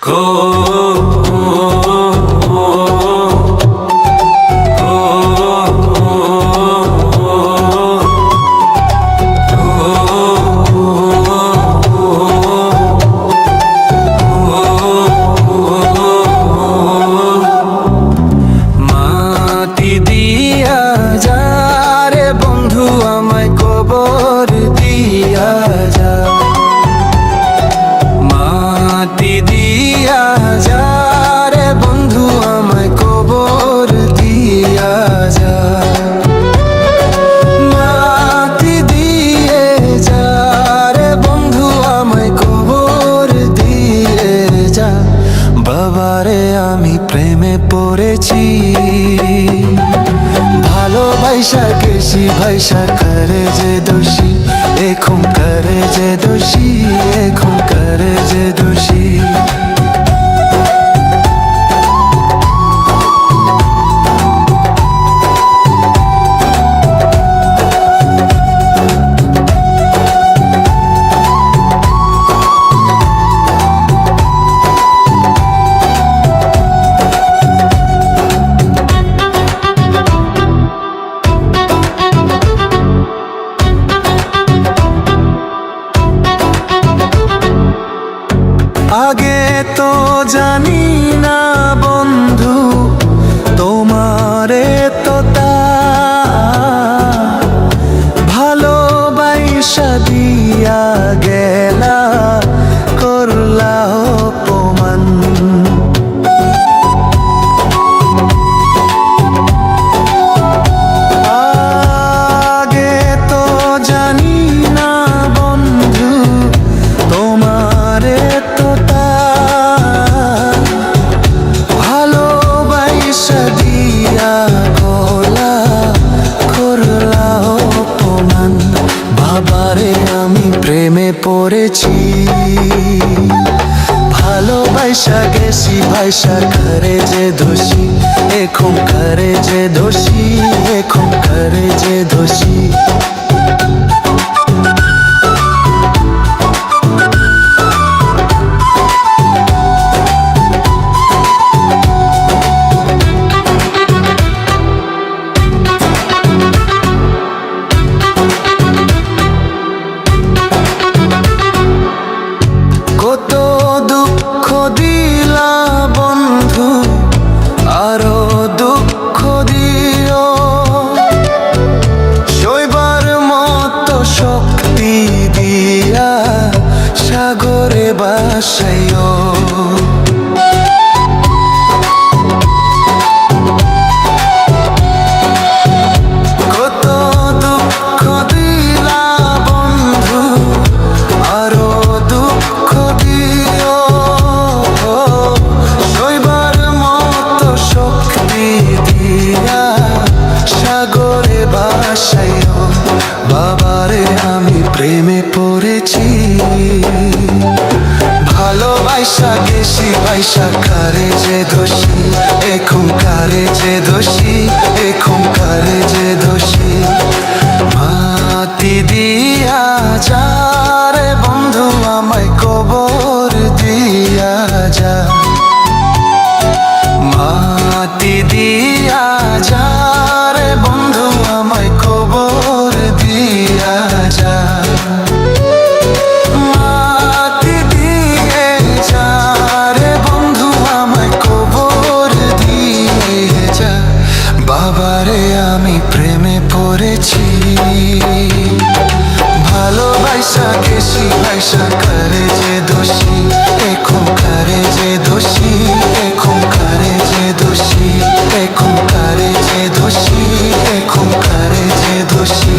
মাটি দিয়া যা রে বন্ধু আমায় কবর দিয়া যা, মাটি দিয়া যা রে বন্ধু আমায় কবর দিয়া যা, মাটি দিয়ে যা রে বন্ধু আমায় কবর দিয়ে যা। বাবারে আমি প্রেমে পড়েছি, ভালোবাসা গেছি ভাইসা করে যে দোষী, এখন করে যে দোষী, এখন করে যে দোষী। আগে তো জানি না বন্ধু তোমারে তো তা ভালোবাসা দিয়া গেলা করলা অপমান। আগে তো জানি না বন্ধু তোমারে তো ভালোবাসা দিয়া গলা করলা অপমান। বাবারে আমি প্রেমে পড়েছি, ভালোবাসা গেছি ভাইসা করে যে দোষী, এখন করে যে দোষী, এখন করে যে দোষী। কত দুঃখ দিলা বন্ধু, আরো দুঃখ দিও, সইবার মতো শক্তি দিয়া সাগরে বাসাইও। কত দুঃখ দিলা বন্ধু, আরো দুঃখ দিও, সইবার মতো শক্তি দিয়া সাগরে বাসাইও। বাবারে আমি প্রেমে পড়েছি, ভালোবাসা গেছি ভাইসা করে যে দোষী, এখন করে যে দোষী, এখন করে যে দোষী। মাটি দিয়া যা রে বন্ধু আমায় কবর দিয়া যা, মাটি দিয়া যা রে বন্ধু আমায় কবর দিয়া যা, মাটি দিয়ে যা রে বন্ধু আমায় কবর দিয়ে যা। বাবারে আমি প্রেমে পড়েছি, ভালোবাসা গেছি ভাইসা করে যে দোষী, এখন করে যে দোষী, এখন করে যে দোষী, এখন করে যে দোষী, এখন করে যে দোষী।